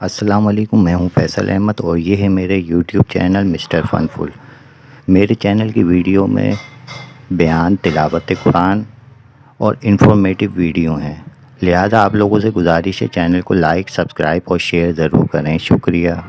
अस्सलाम वालेकुम, मैं हूं फैसल अहमद और ये है मेरे यूट्यूब चैनल मिस्टर फनफुल। मेरे चैनल की वीडियो में बयान, तिलावत कुरान और इन्फॉर्मेटिव वीडियो हैं। लिहाजा आप लोगों से गुजारिश है चैनल को लाइक, सब्सक्राइब और शेयर ज़रूर करें। शुक्रिया।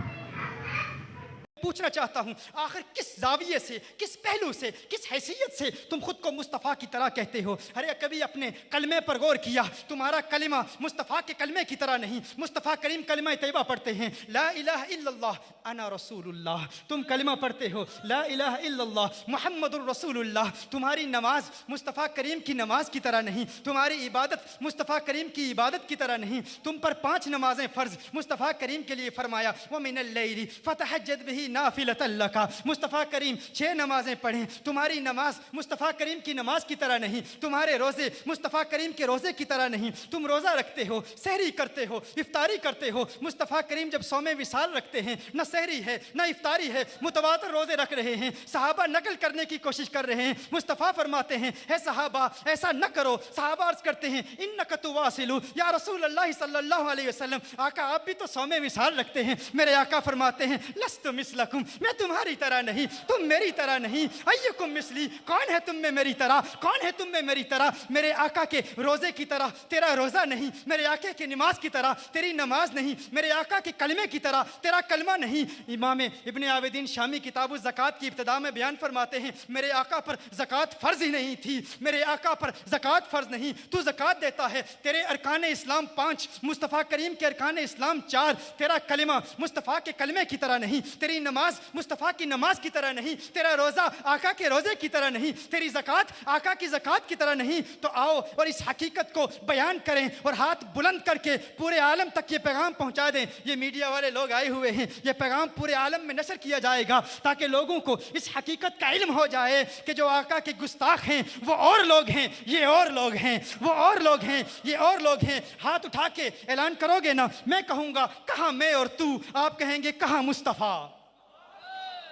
पूछना चाहता हूं, आखिर किस जाविये से, किस पहलू से, किस हैसियत से तुम खुद को मुस्तफ़ा की तरह कहते हो? अरे कभी अपने कलमे पर गौर किया? तुम्हारा कलिमा मुस्तफ़ा के कलमे की तरह नहीं। मुस्तफ़ा करीम कलिमा तैयबा पढ़ते हैं, ला इलाहा इल्लल्लाह अना रसूलुल्लाह। तुम कलिमा पढ़ते हो, ला इलाहा इल्लल्लाह मुहम्मदुर रसूलुल्लाह। तुम्हारी नमाज मुस्तफ़ा करीम की नमाज की तरह नहीं। तुम्हारी इबादत मुस्तफ़ा करीम की इबादत की तरह नहीं। तुम पर 5 नमाजें फ़र्ज मुस्तफ़ा करीम के लिए फरमाया, व मिनल लैली फतहज्जद बिही नाफिलतन लका। मुस्तफ़ा करीम 6 नमाजें पढ़ें। तुम्हारी नमाज मुस्तफ़ा करीम की नमाज की तरह नहीं। तुम्हारे रोज़े मुस्तफ़ा करीम के रोज़े की तरह नहीं। तुम रोज़ा रखते हो, सहरी करते हो, इफ्तारी करते हो। मुस्तफ़ा करीम जब सौमे विसाल रखते हैं, न सहरी है न इफ्तारी है, मुतवातर रोज़े रख रहे हैं। सहाबा नकल करने की कोशिश कर रहे हैं। मुस्तफ़ा फरमाते हैं, हे सहाबा ऐसा न करो। सहाबा अर्ज़ करते हैं, इन्नका तुवासिलु या रसूल अल्लाह सल्लल्लाहु अलैहि वसल्लम। आका आप भी तो सौमे विसाल रखते हैं। मेरे आका फरमाते हैं, लस्तु मिसलकुम, मैं तुम्हारी तरह नहीं, तुम मेरी तरह नहीं। अय्युकुम मिसली, कौन है तुम में मेरी तरह, कौन है तुम में मेरी तरह? मेरे आका के रोज़े की तरह तेरा रोज़ा नहीं, मेरे आका की नमाज की तरह तेरी नमाज नहीं, मेरे आका के कलमे की तरह तेरा कलमा नहीं। इमाम इब्ने आबिदीन शामी किताबुल ज़कात की इब्तिदा में बयान फरमाते हैं, मेरे आका पर ज़कात फ़र्ज़ ही नहीं थी, मेरे आका पर ज़कात फ़र्ज़ नहीं, तू ज़कात देता है। तेरे अरकान इस्लाम 5, मुस्तफ़ा करीम के अरकान इस्लाम 4। तेरा कलिमा मुस्तफ़ा के कलमे की तरह नहीं, तेरी नमाज मुस्तफ़ा की नमाज की तरह नहीं, तेरा रोज़ा आका के रोज़े की तरह नहीं, तेरी ज़कात आका की ज़कात की तरह नहीं। तो आओ और इस हकीकत को बयान करें और हाथ बुलंद करके पूरे आलम तक ये पैगाम पहुंचा दें। ये मीडिया वाले लोग आए हुए हैं, ये पैगाम पूरे आलम में नशर किया जाएगा ताकि लोगों को इस हकीकत का इल्म हो जाए कि जो आका के गुस्ताख हैं वो और लोग हैं, ये और लोग हैं, वो और लोग हैं, ये और लोग हैं। हाथ उठा के ऐलान करोगे ना, मैं कहूँगा कहाँ मैं और तू, आप कहेंगे कहाँ मुस्तफ़ा।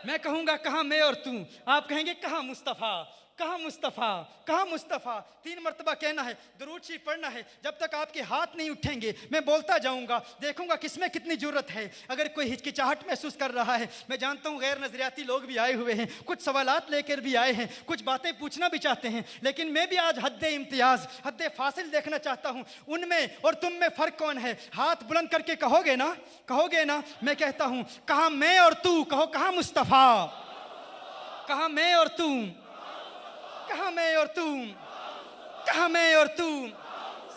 मैं कहूँगा कहाँ मैं और तू, आप कहेंगे कहाँ मुस्तफ़ा, कहाँ मुस्तफ़ा, कहाँ मुस्तफ़ा। 3 मरतबा कहना है, दरूद शरीफ पढ़ना है। जब तक आपके हाथ नहीं उठेंगे मैं बोलता जाऊँगा, देखूँगा किसमें कितनी ज़रूरत है। अगर कोई हिचकिचाहट महसूस कर रहा है, मैं जानता हूँ गैर नज़रियाती लोग भी आए हुए हैं, कुछ सवालात लेकर भी आए हैं, कुछ बातें पूछना भी चाहते हैं, लेकिन मैं भी आज हद इम्तियाज़, हद फासिल देखना चाहता हूँ। उनमें और तुम में फ़र्क कौन है? हाथ बुलंद करके कहोगे ना, कहोगे ना? मैं कहता हूँ कहाँ मैं और तू, कहो कहाँ मुस्तफ़ा, कहाँ मैं और तू, कहाँ मैं और तू, कहाँ मैं और तू।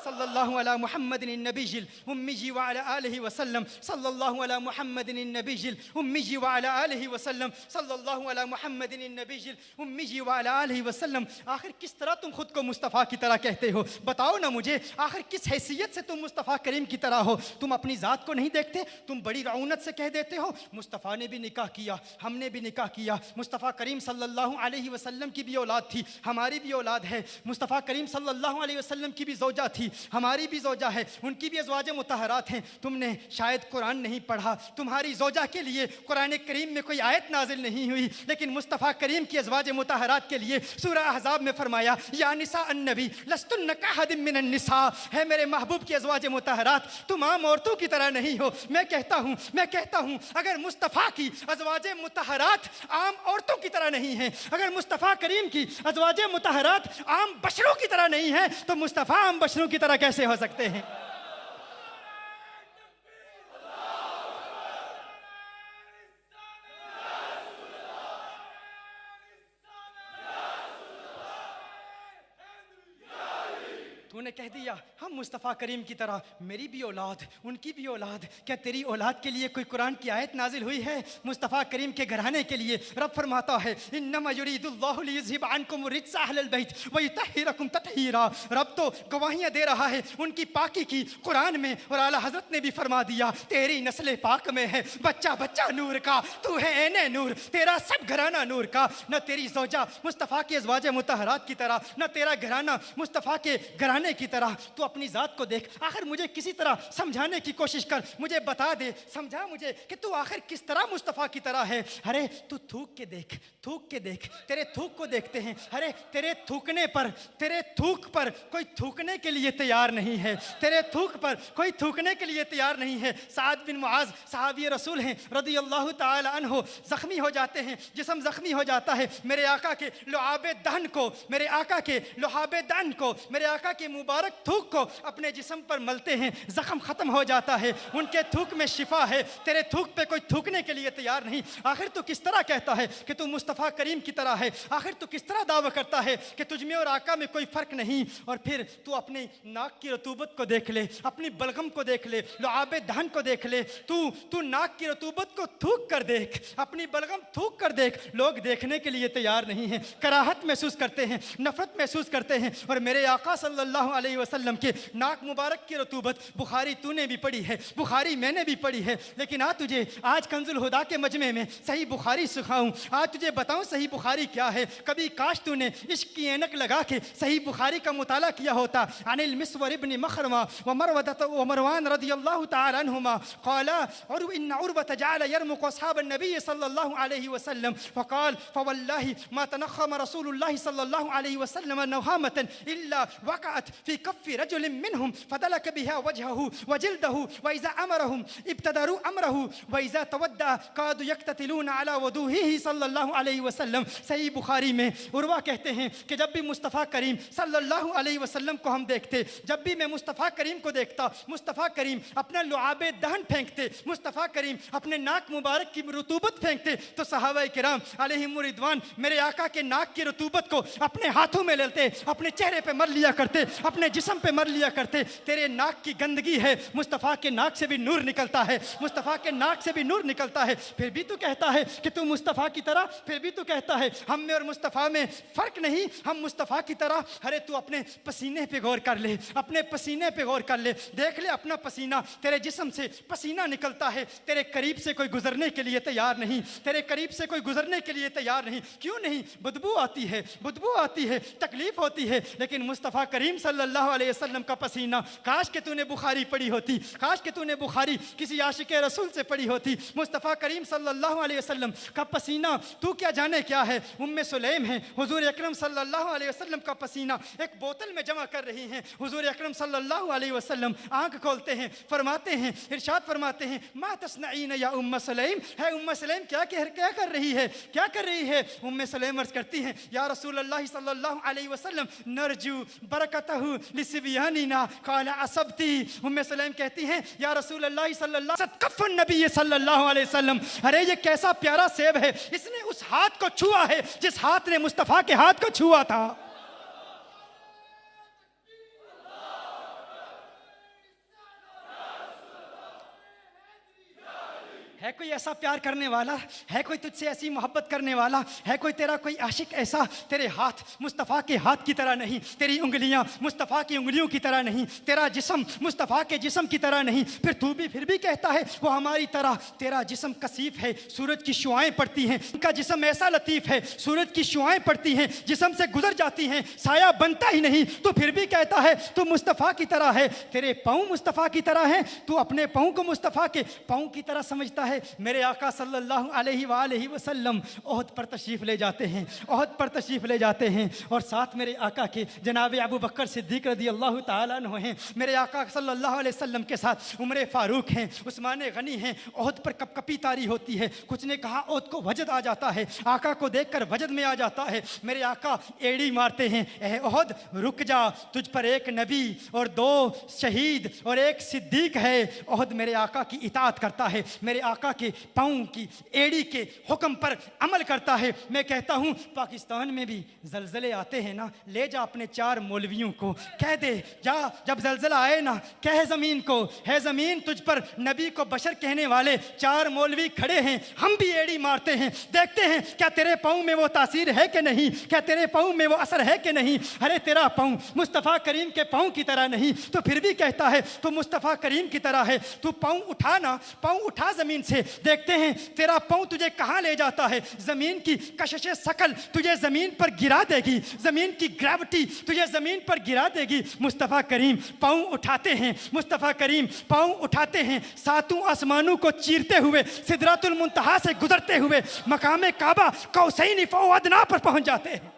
सल्लल्लाहु अला मुहम्मदिन नबीजिल उम्मी व अला आलिहि वसल्लम, सल्लल्लाहु अला मुहम्मदिन नबीजिल उम्मी व अला आलिहि वसल्लम, सल्लल्लाहु अला मुहम्मदिन नबीजिल उम्मी व अला आलिहि वसल्लम। आखिर किस तरह तुम खुद को मुस्तफ़ा की तरह कहते हो? बताओ ना मुझे, आखिर किस हैसियत से तुम मुस्तफ़ा करीम की तरह हो? तुम अपनी ज़ात को नहीं देखते, तुम बड़ी रऊनत से कह देते हो मुस्तफ़ा ने भी निकाह किया, हमने भी निकाह किया। मुस्तफ़ा करीम सल्लल्लाहु अलैहि वसल्लम की भी औलाद थी, हमारी भी औलाद है। मुस्तफ़ा करीम सल्लल्लाहु अलैहि वसल्लम की भी ज़ौजा थी, हमारी भी ज़ौजा है, उनकी भी अज़वाज मुतहरात हैं। तुमने शायद कुरान नहीं पढ़ा, तुम्हारी ज़ौजा के लिए कुरान करीम में कोई आयत नाजिल नहीं हुई, लेकिन मुस्तफ़ा करीम की अज़वाज मुतहरात के लिए सूरह अहज़ाब में फरमाया, या निसा अन्नबी लस्तुन्न कअहदिम मिनन निसा। है मेरे महबूब की अज़वाज मुतहरात, तुम आम औरतों की तरह नहीं हो। मैं कहता हूँ अगर मुस्तफ़ा की अज़वाज मुतहरात आम औरतों की तरह नहीं है, अगर मुस्तफ़ा करीम की अज़वाज मुतहरात आम बशरों की तरह नहीं है, तो मुस्तफ़ा आम बशरों की तरह कैसे हो सकते हैं? तूने कह दिया हम मुस्तफ़ा करीम की तरह, मेरी भी औलाद, उनकी भी औलाद। क्या तेरी औलाद के लिए कोई कुरान की आयत नाजिल हुई है? मुस्तफ़ा करीम के घराने के लिए रब फरमाता है, इन्नमा युरीदुल्लाहु लियुज़हिब अन्कुम रिज्सा अहलल बैत व युतहिरकुम तत्हीरा। रब तो गवाहियाँ दे रहा है उनकी पाकी की कुरान में, और आला हज़रत ने भी फरमा दिया, तेरी नस्ल पाक में है बच्चा बच्चा नूर का, तू है ऐने नूर, तेरा सब घराना नूर का। न तेरी ज़ौजा मुस्तफ़ा की अज़वाज मुतहरात की तरह, न तेरा घराना मुस्तफ़ा के घराने समझाने की तरह तू अपनी ज़ात को देख। आखिर मुझे किसी तरह समझाने की कोशिश कर, मुझे बता दे, समझा मुझे कि तू आखिर किस तरह मुस्तफ़ा की तरह है। अरे तू थूक के देख, थूक के देख, तेरे थूक को देखते हैं। अरे तेरे थूकने पर, तेरे थूक पर कोई थूकने के लिए तैयार नहीं है, तेरे थूक पर कोई थूकने के लिए तैयार नहीं है। साद बिन मुआज़ सहाबी रसूल हैं रज़ी अल्लाह ताला अन्हु, ज़ख्मी हो जाते हैं, जिस्म ज़ख्मी हो जाता है। मेरे आका के लुआबे दहन को, मेरे आका के लुआबे दहन को, मेरे आका के मुबारक थूक को अपने जिस्म पर मलते हैं, ज़ख्म ख़त्म हो जाता है, उनके थूक में शिफा है। तेरे थूक पे कोई थूकने के लिए तैयार नहीं। आखिर तू किस तरह कहता है कि तू मुस्तफ़ा करीम की तरह है? आखिर तू किस तरह दावा करता है कि तुझ में और आका में कोई फ़र्क नहीं? और फिर तू अपने नाक की रतूबत को देख ले, अपनी बलगम को देख ले, लुआबे दहन को देख ले। तू नाक की रतूबत को थूक कर देख, अपनी बलगम थूक कर देख। लोग देखने के लिए तैयार नहीं हैं, कराहत महसूस करते हैं, नफरत महसूस करते हैं। और मेरे आका सल्लल्लाहु अलैहि वसल्लम के नाक मुबारक की रतूबत बुखारी तूने भी पढ़ी है, बुखारी मैंने भी पढ़ी है, लेकिन तुझे आज कंजुल हुदा के मजमे में सही बुखारी सिखाऊं, आज तुझे बताऊं सही बुखारी क्या है। कभी काश तूने इश्क की ऐनक लगा के सही बुखारी का मुताला किया होता। अनिल मिस्वर इब्न मखरमा व मरवदत व मरवान रदियल्लाहु ताला अन्हुमा क़ाला इन्न उर्वत जअल यरमुक़ु अस्हाब नबी सल्लल्लाहु अलैहि वसल्लम फ़क़ाल फ़वल्लाहि मा तनख़म रसूलुल्लाह सल्लल्लाहु अलैहि वसल्लम नवहामतन इल्ला वक़अत फ़ी कफ़्फ़ि रजुलिन मिनहुम फ़दलक बिहा वजहहु व जिल्दहु व इज़ा अमरहुम इब्तदरू अमरहु व इज़ा तवद्दा कादू यक़्ततिलून अला वदूहिही सल्लल्लाहु अलैहि वसल्लम। सही बुखारी में उर्वा कहते हैं कि जब भी मुस्तफ़ा करीम सल्लल्लाहु अलैहि वसल्लम को हम देखते, जब भी मैं मुस्तफ़ा करीम को देखता, मुस्तफ़ा करीम अपना लुआबे दहन फेंकते, मुस्तफ़ा करीम अपने नाक मुबारक की रतूबत फेंकते, तो सहाबाए किराम अलैहिमुर रिदवान मेरे आका के नाक की रतूबत को अपने हाथों में लेते, अपने चेहरे पे मर लिया करते, अपने जिस्म पे मर लिया करते। तेरे नाक की गंदगी है, मुस्तफ़ा के नाक से भी नूर निकलता है, मुस्तफ़ा के नाक से भी नूर निकलता है। फिर भी तू कहता है कि तू मुस्तफ़ा की तरह, फिर भी तू कहता है हम में और मुस्तफ़ा में फ़र्क नहीं, हम मुस्तफ़ा की तरह। अरे तू अपने पसीने पे गौर कर ले, अपने पसीने पे गौर कर ले, देख ले अपना पसीना, तेरे जिस्म से पसीना निकलता है, तेरे करीब से कोई गुजरने के लिए तैयार नहीं, तेरे करीब से कोई गुजरने के लिए तैयार नहीं। क्यों नहीं? बदबू आती है, बदबू आती है, तकलीफ होती है। लेकिन मुस्तफ़ा करीम सल्लल्लाहु अलैहि वसल्लम का पसीना, काश के तूने बुखारी पढ़ी होती, काश के तूने बुखारी किसी आशिक रसूल से पढ़ी होती। मुस्तफ़ा करीम सल्लल्लाहु अलैहि वसल्लम का पसीना तू क्या जाने क्या है। उम्मे सुलैम है, हुजूर अकरम सल्लल्लाहु अलैहि वसल्लम का पसीना एक बोतल में जमा कर रही हैं। हुजूर अकरम सल्लल्लाहु अलैहि वसल्लम आंख खोलते हैं, फरमाते हैं, इरशाद फरमाते हैं मा तस्नईन या उम्मे सुलैम, है उम्मे सुलैम क्या कर रही है, क्या कर रही है? उम्मे सुलैम अर्ज़ करती हैं या रसूल अल्लाह सल्लल्लाहु अलैहि वसल्लम नरजू बरकतहु लिसिबियानिना क़ाल असबती। उम्मे सुलैम कहती हैं या रसूल अल्लाह सल्लल्लाहु नबी सल्लल्लाहु अलैहि वसल्लम, अरे ये कैसा प्यारा सेब है, इसने उस हाथ को छुआ है जिस हाथ ने मुस्तफ़ा के हाथ को छुआ था। है कोई ऐसा प्यार करने वाला, है कोई तुझसे ऐसी मोहब्बत करने वाला, है कोई तेरा कोई आशिक ऐसा? तेरे हाथ मुस्तफ़ा के हाथ की तरह नहीं, तेरी उंगलियां मुस्तफ़ा की उंगलियों की तरह नहीं, तेरा जिस्म मुस्तफ़ा के जिस्म की तरह नहीं। फिर भी कहता है वो हमारी तरह। तेरा जिस्म कसीफ है, सूरज की शुआएं पड़ती हैं, उनका जिस्म ऐसा लतीफ़ है, सूरज की शुआएं पड़ती हैं, जिस्म से गुजर जाती हैं, साया बनता ही नहीं। तो फिर भी कहता है तू मुस्तफ़ा की तरह है। तेरे पाँव मुस्तफ़ा की तरह हैं, तू अपने पाँव को मुस्तफ़ा के पाँव की तरह समझता है। मेरे आका सल्लल्लाहु अलैहि वसल्लम ओहद पर तशरीफ़ ले जाते हैं, ओहद पर तशरीफ़ ले जाते हैं, और साथ मेरे आका के जनाब अबू बकर सिद्दीक़ रज़ी अल्लाह ताला अन्हु हैं। मेरे आका सल्लल्लाहु अलैहि वसल्लम के साथ उमर फ़ारूक हैं, उस्मान गनी हैं। ओहद पर कपकपी तारी होती है। कुछ ने कहा ओहद को वजद आ जाता है, आका को देखकर वजद में आ जाता है। मेरे आका एड़ी मारते हैं, ए ओहद रुक जा, तुझ पर एक नबी और दो शहीद और एक सिद्दीक है। ओहद मेरे आका की इताअत करता है, मेरे आका के पाँव की एड़ी के हुक्म पर अमल करता है। मैं कहता हूँ पाकिस्तान में भी जलजले आते हैं ना, ले जा अपने 4 मौलवियों को, कह दे जा जब जलजला आए ना, कह ज़मीन को, है ज़मीन तुझ पर नबी को बशर कहने वाले 4 मौलवी खड़े हैं, हम भी एड़ी मारते हैं, देखते हैं क्या तेरे पाँव में वो तासीर है कि नहीं, क्या तेरे पाँव में वो असर है कि नहीं। अरे तेरा पाँव मुस्तफ़ा करीम के पाँव की तरह नहीं, तो फिर भी कहता है तो मुस्तफ़ा करीम की तरह है। तू पाँव उठा ना, पाँव उठा ज़मीन से देखते हैं तेरा पाँव तुझे कहाँ ले जाता है। ज़मीन की कशिश शकल तुझे ज़मीन पर गिरा देगी, ज़मीन की ग्रेविटी तुझे ज़मीन पर गिरा देगी। मुस्तफ़ा करीम पाँव उठाते हैं, मुस्तफ़ा करीम पाँव उठाते हैं, सातों आसमानों को चीरते हुए, सिदरतुल मुंतहा से गुजरते हुए मकाम काबा कौसैन फ़ौ अदना पर पहुँच जाते हैं।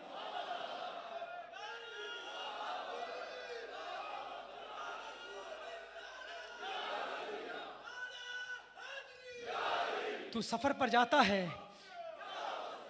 तू सफ़र पर जाता है,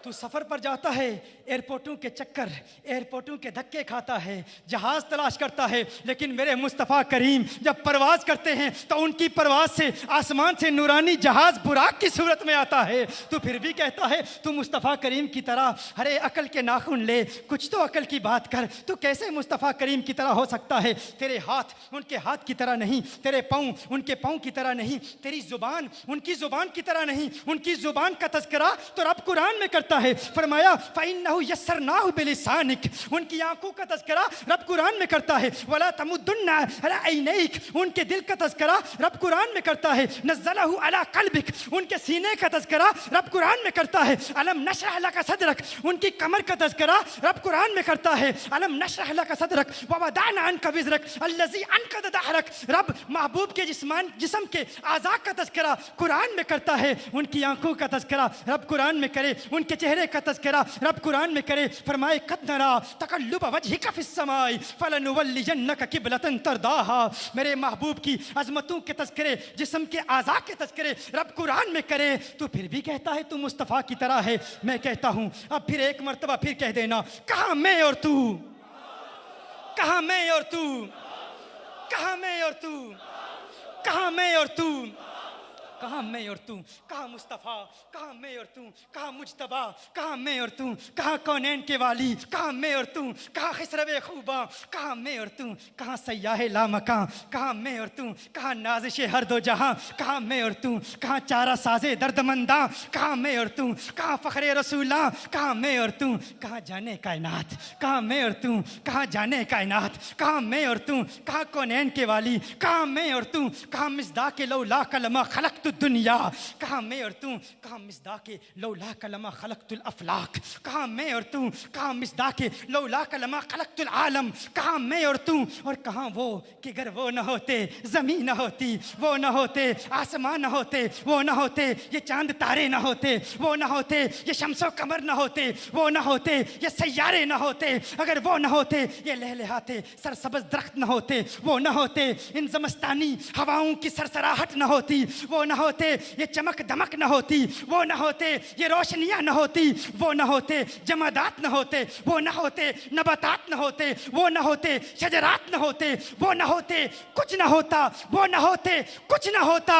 तू सफ़र पर जाता है, एयरपोर्टों के चक्कर, एयरपोर्टों के धक्के खाता है, जहाज़ तलाश करता है, लेकिन मेरे मुस्तफ़ा करीम जब परवाज़ करते हैं तो उनकी परवाज़ से आसमान से नूरानी जहाज़ बुराक की सूरत में आता है। तो फिर भी कहता है तू मुस्तफ़ा करीम की तरह, अरे अकल के नाखून ले, कुछ तो अकल की बात कर, तू कैसे मुस्तफ़ा करीम की तरह हो सकता है? तेरे हाथ उनके हाथ की तरह नहीं, तेरे पाँव उनके पाँव की तरह नहीं, तेरी ज़ुबान उनकी ज़ुबान की तरह नहीं। उनकी ज़ुबान का तज़किरा तो रब कुरान में करता है, फरमाया फ़इन्नहु यस्सरनाहु बिलिसानिक। उनकी आंखों का तज़किरा रब कुरान में करता है, वला तमुद्दुन्ना अला ऐनैक। उनके दिल का तज़किरा रब कुरान में करता है, नज़्ज़लहु अला क़ल्बिक। उनके सीने का तज़किरा रब कुरान में करता है, अलम नशरह लका सदरक। उनकी कमर का तज़किरा रब कुरान में करता है, अलम नशरह लका सदरक व वदअना अन्का विज़रक अल्लज़ी अन्क़ज़ दहरक। रब महबूब के जिस्म के आज़ा का तज़किरा कुरान में करता है, उनकी आंखों का तज़किरा रब कुरान में करे, उनके चेहरे का तज़किरा रब कुरान में करे। फरमाए कद नरा तक़ल्लुब वजहिका फ़िस समाई फ़लनुवल्लियन्नका क़िबलतन तरदाहा। मेरे महबूब की अज़मतों के तज़किरे, जिस्म के आज़ा के तज़किरे रब कुरान में करे। तो फिर भी कहता है तू मुस्तफ़ा की तरह है। मैं कहता हूँ अब फिर एक मर्तबा फिर कह देना, कहाँ मैं और तू, कहाँ मैं और तू, कहाँ मैं और तू, कहाँ मैं और तू, कहाँ मैं और तू, कहाँ मुस्तफ़ा, कहाँ मैं और तू, कहाँ मुज्तबा, कहाँ मैं और तू, कहाँ कौनैन के वाली, कहाँ मैं और तू, कहाँ खिसरवे खूबा, कहाँ मैं और तू, कहाँ सयाहे लामकां, कहाँ मैं और तू, कहाँ नाज़िशे हर दो जहां, कहाँ मैं और तू, कहाँ चारा साजे दर्दमंदा, कहाँ मैं और तू, कहाँ फ़ख्रे रसूला, कहाँ मैं और तू, कहाँ जाने कायनात, कहाँ मैं और तू, कहाँ जाने कायनात, कहाँ मैं और तू, कहाँ कौनैन के वाली, कहाँ मैं और तू, कहाँ मिज़दाक़े लौला कलमा खलक़तु दुनिया, कहाँ मैं और तू, कहाँ मिज़दाक़े लौला कलमा खलक़तुल अफ़लाक, कहाँ मैं और तू, कहाँ मिज़दाक़े लौला कलमा खलक़तुल आलम, कहाँ मैं और तू, और कहाँ वो कि अगर वो न होते ज़मीन न होती, वो न होते आसमान न होते, वो न होते ये चांद तारे न होते, वो न होते ये शम्सो कमर न होते, वो न होते ये सैयारे न होते, अगर वो न होते ये लहलहाते सरसब्ज़ दरख्त न होते, वो न होते इन ज़मस्तानी हवाओं की सरसराहट न होती, वो न होते ये चमक दमक न होती, वो न होते ये रोशनियाँ न होती, वो न होते जमादात न होते, वो न होते नबातात न होते, वो न होते शजरात न होते, वो न होते कुछ न होता, वो न होते कुछ न होता,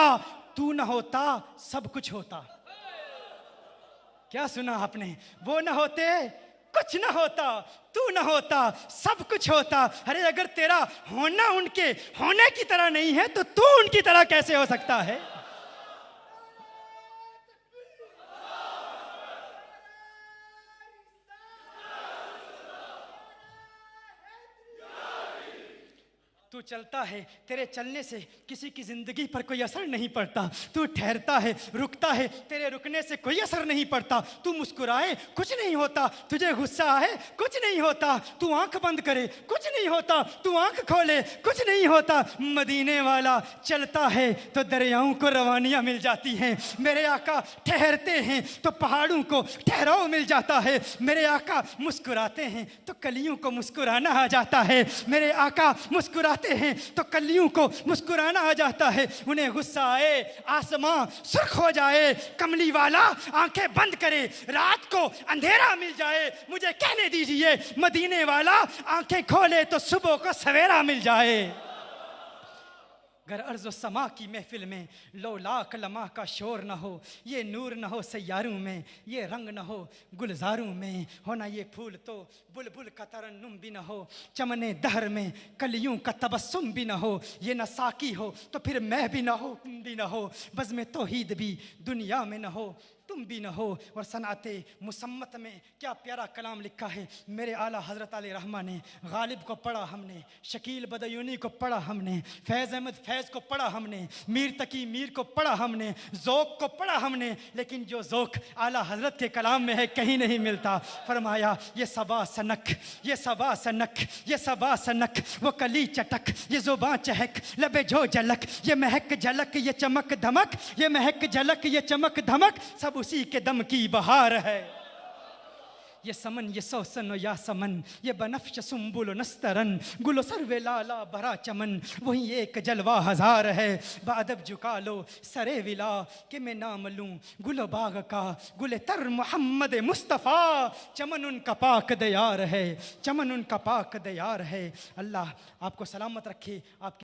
तू न होता सब कुछ होता। क्या सुना आपने? वो न होते कुछ न होता, तू न होता सब कुछ होता। अरे अगर तेरा होना उनके होने की तरह नहीं है तो तू उनकी तरह कैसे हो सकता है? तू चलता है, तेरे चलने से किसी की ज़िंदगी पर कोई असर नहीं पड़ता। तू ठहरता है, रुकता है, तेरे रुकने से कोई असर नहीं पड़ता। तू मुस्कुराए कुछ नहीं होता, तुझे गुस्सा आए कुछ नहीं होता, तू आंख बंद करे कुछ नहीं होता, तू आंख खोले कुछ नहीं होता। मदीने वाला चलता है तो दरियाओं को रवानियाँ मिल जाती हैं। मेरे आका ठहरते हैं तो पहाड़ों को ठहराव मिल जाता है। मेरे आका मुस्कुराते हैं तो कलियों को मुस्कुराना आ जाता है। मेरे आका मुस्कुराते हैं तो कलियों को मुस्कुराना आ जाता है। उन्हें गुस्सा आए आसमां सुर्ख हो जाए, कमली वाला आंखें बंद करे रात को अंधेरा मिल जाए, मुझे कहने दीजिए मदीने वाला आंखें खोले तो सुबह को सवेरा मिल जाए। अगर अर्ज़ समा की महफिल में लौलाक लम्हा का शोर न हो, ये नूर न हो सैयारों में, ये रंग न हो गुलजारों में, होना ये फूल तो बुलबुल का तरन्नुम भी न हो, चमने दहर में कलियों का तबस्सुम भी न हो, ये न साकी हो तो फिर मैं भी न हो, तुम भी न हो, बज़्म तौहीद भी दुनिया में न हो, तुम तुम भी न हो। और सनाते मुसम्मत में क्या प्यारा कलाम लिखा है। मेरे आला हज़रत अली रहमान ने गालिब को पढ़ा हमने, शकील बदयूनी को पढ़ा हमने, फैज़ अहमद फैज़ को पढ़ा हमने, मीर तकी मीर को पढ़ा हमने, ज़ौक़ को पढ़ा हमने, लेकिन जो ज़ौक़ आला हज़रत के कलाम में है कहीं नहीं मिलता। फरमाया ये सबा सनक, ये सबा सनक, ये सबा सनक, वो कली चटक, ये ज़ुबां चहक, लबे जो झलक, ये महक झलक, ये चमक धमक, ये महक झलक, ये चमक धमक, सब उसी के दम की बहार है। ये समन ये सौसन या समन, ये बनफ्श सुम्बुल नस्तरन, गुलो सर्वे लाला भरा चमन, वही एक जलवा हजार है। बादब झुका लो सरे विला कि मैं नाम लूँ गुलो बाग का, गुले तर मोहम्मद मुस्तफ़ा, चमन उनका पाक दयार है, चमन उनका पाक दयार है। अल्लाह आपको सलामत रखे, आपकी